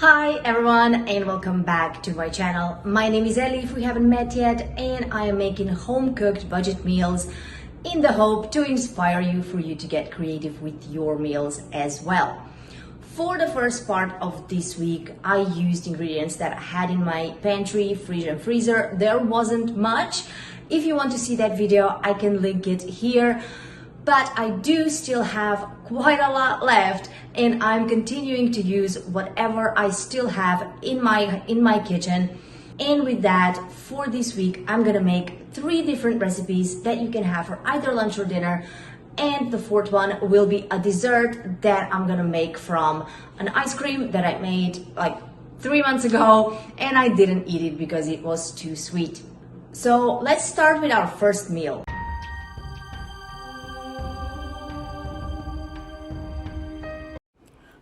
Hi everyone and welcome back to my channel. My name is Ellie if we haven't met yet, and I am making home-cooked budget meals in the hope to inspire you for you to get creative with your meals as well. For the first part of this week, I used ingredients that I had in my pantry, fridge and freezer. There wasn't much. If you want to see that video, I can link it here. But I do still have quite a lot left, and I'm continuing to use whatever I still have in my kitchen. And with that, for this week, I'm gonna make 3 different recipes that you can have for either lunch or dinner. And the fourth one will be a dessert that I'm gonna make from an ice cream that I made like 3 months ago, and I didn't eat it because it was too sweet. So let's start with our first meal.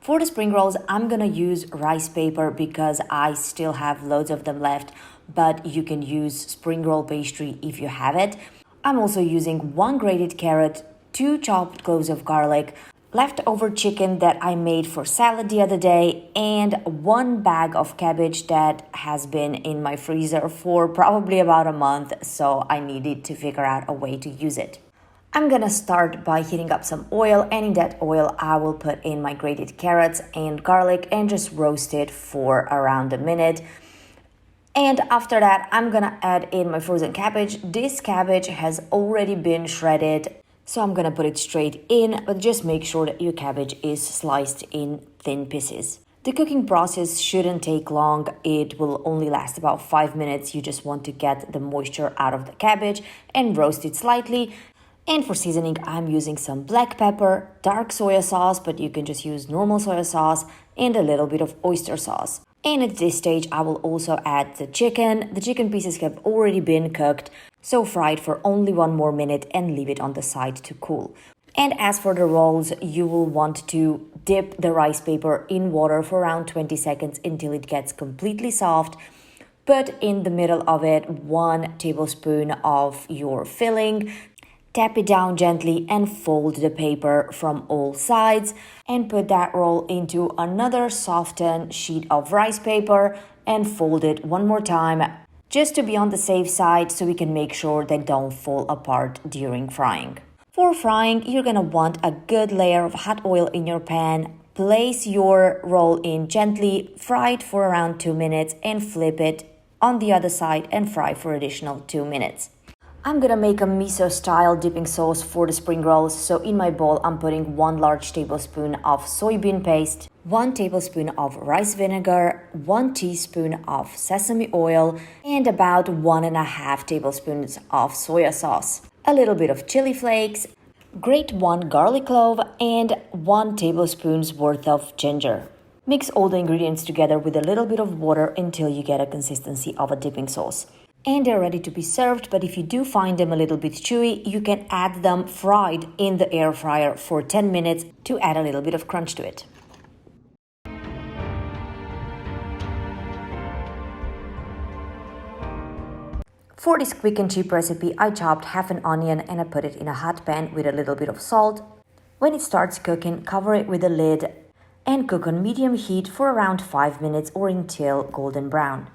For the spring rolls, I'm gonna use rice paper because I still have loads of them left, but you can use spring roll pastry if you have it. I'm also using 1 grated carrot, 2 chopped cloves of garlic, leftover chicken that I made for salad the other day, and 1 bag of cabbage that has been in my freezer for probably about a month, so I needed to figure out a way to use it. I'm gonna start by heating up some oil, and in that oil I will put in my grated carrots and garlic and just roast it for around a minute. And after that, I'm gonna add in my frozen cabbage. This cabbage has already been shredded, so I'm gonna put it straight in, but just make sure that your cabbage is sliced in thin pieces. The cooking process shouldn't take long. It will only last about 5 minutes. You just want to get the moisture out of the cabbage and roast it slightly. And for seasoning, I'm using some black pepper, dark soy sauce, but you can just use normal soy sauce, and a little bit of oyster sauce. And at this stage, I will also add the chicken. The chicken pieces have already been cooked, so fry it for only 1 more minute and leave it on the side to cool. And as for the rolls, you will want to dip the rice paper in water for around 20 seconds until it gets completely soft. Put in the middle of it 1 tablespoon of your filling. Tap it down gently and fold the paper from all sides, and put that roll into another softened sheet of rice paper and fold it 1 more time just to be on the safe side, so we can make sure they don't fall apart during frying. For frying, you're gonna want a good layer of hot oil in your pan. Place your roll in gently, fry it for around 2 minutes, and flip it on the other side and fry for additional 2 minutes. I'm gonna make a miso style dipping sauce for the spring rolls. So in my bowl, I'm putting 1 large tablespoon of soybean paste, 1 tablespoon of rice vinegar, 1 teaspoon of sesame oil, and about 1.5 tablespoons of soy sauce, a little bit of chili flakes, grate 1 garlic clove, and 1 tablespoon's worth of ginger. Mix all the ingredients together with a little bit of water until you get a consistency of a dipping sauce. And they're ready to be served, but if you do find them a little bit chewy, you can add them fried in the air fryer for 10 minutes to add a little bit of crunch to it. For this quick and cheap recipe, I chopped half an onion and I put it in a hot pan with a little bit of salt. When it starts cooking, cover it with a lid and cook on medium heat for around 5 minutes or until golden brown.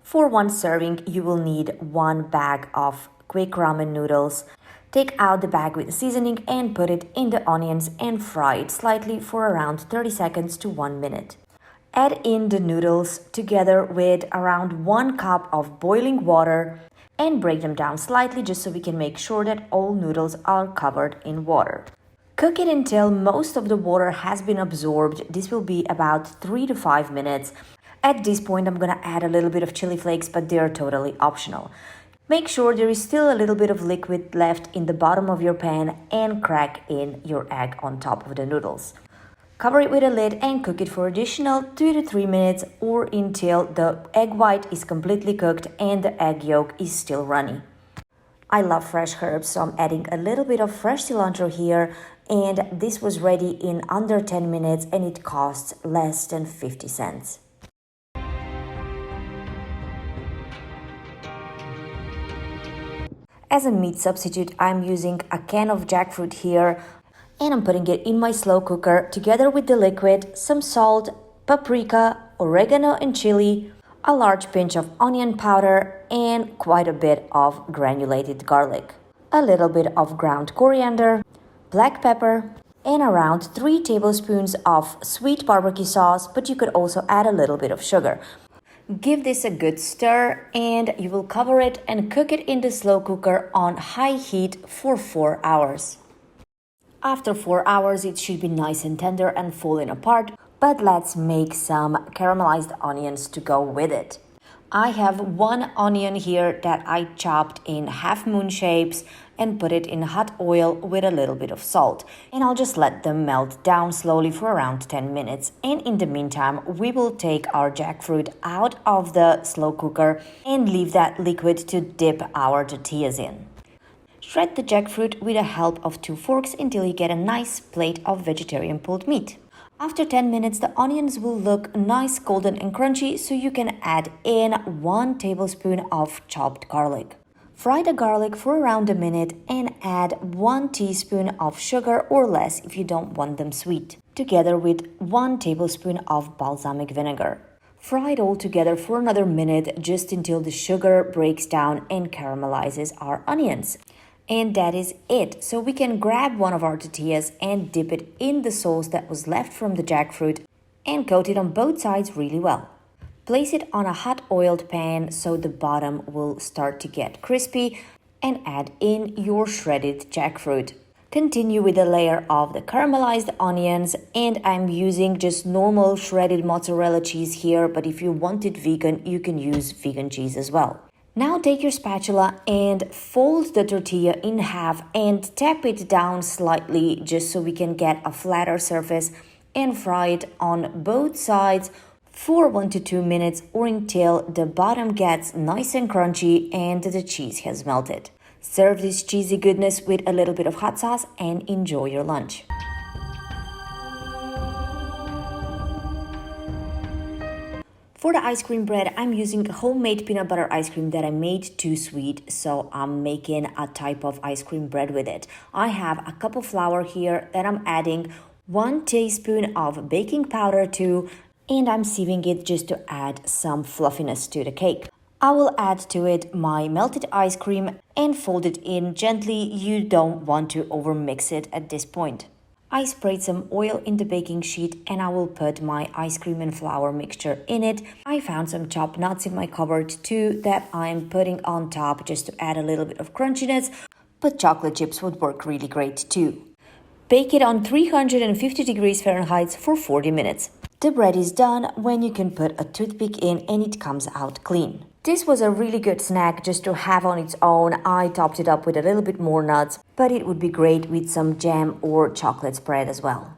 For 1 serving, you will need 1 bag of quick ramen noodles. Take out the bag with the seasoning and put it in the onions and fry it slightly for around 30 seconds to 1 minute. Add in the noodles together with around 1 cup of boiling water and break them down slightly just so we can make sure that all noodles are covered in water. Cook it until most of the water has been absorbed. This will be about 3 to 5 minutes. At this point, I'm gonna add a little bit of chili flakes, but they're totally optional. Make sure there is still a little bit of liquid left in the bottom of your pan and crack in your egg on top of the noodles. Cover it with a lid and cook it for additional 2 to 3 minutes or until the egg white is completely cooked and the egg yolk is still runny. I love fresh herbs, so I'm adding a little bit of fresh cilantro here, and this was ready in under 10 minutes and it costs less than 50 cents. As a meat substitute, I'm using a can of jackfruit here, and I'm putting it in my slow cooker together with the liquid, some salt, paprika, oregano and chili, a large pinch of onion powder, and quite a bit of granulated garlic, a little bit of ground coriander, black pepper, and around 3 tablespoons of sweet barbecue sauce, but you could also add a little bit of sugar. Give this a good stir and you will cover it and cook it in the slow cooker on high heat for 4 hours. After 4 hours, it should be nice and tender and falling apart, but let's make some caramelized onions to go with it. I have 1 onion here that I chopped in half moon shapes and put it in hot oil with a little bit of salt. And I'll just let them melt down slowly for around 10 minutes. And in the meantime, we will take our jackfruit out of the slow cooker and leave that liquid to dip our tortillas in. Shred the jackfruit with the help of 2 forks until you get a nice plate of vegetarian pulled meat. After 10 minutes, the onions will look nice, golden and crunchy, so you can add in 1 tablespoon of chopped garlic. Fry the garlic for around a minute and add 1 teaspoon of sugar or less if you don't want them sweet, together with 1 tablespoon of balsamic vinegar. Fry it all together for another minute just until the sugar breaks down and caramelizes our onions. And that is it. So we can grab one of our tortillas and dip it in the sauce that was left from the jackfruit and coat it on both sides really well. Place it on a hot oiled pan so the bottom will start to get crispy and add in your shredded jackfruit. Continue with a layer of the caramelized onions, and I'm using just normal shredded mozzarella cheese here, but if you want it vegan, you can use vegan cheese as well. Now take your spatula and fold the tortilla in half and tap it down slightly just so we can get a flatter surface, and fry it on both sides for 1 to 2 minutes or until the bottom gets nice and crunchy and the cheese has melted. Serve this cheesy goodness with a little bit of hot sauce and enjoy your lunch. For the ice cream bread, I'm using homemade peanut butter ice cream that I made too sweet, so I'm making a type of ice cream bread with it. I have a cup of flour here that I'm adding 1 teaspoon of baking powder to, and I'm sieving it just to add some fluffiness to the cake. I will add to it my melted ice cream and fold it in gently. You don't want to overmix it at this point. I sprayed some oil in the baking sheet and I will put my ice cream and flour mixture in it. I found some chopped nuts in my cupboard too that I'm putting on top just to add a little bit of crunchiness, but chocolate chips would work really great too. Bake it on 350 degrees Fahrenheit for 40 minutes. The bread is done when you can put a toothpick in and it comes out clean. This was a really good snack just to have on its own. I topped it up with a little bit more nuts, but it would be great with some jam or chocolate spread as well.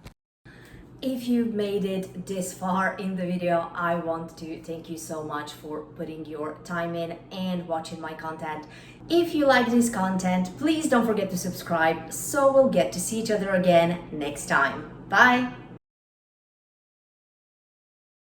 If you've made it this far in the video, I want to thank you so much for putting your time in and watching my content. If you like this content, please don't forget to subscribe so we'll get to see each other again next time. Bye!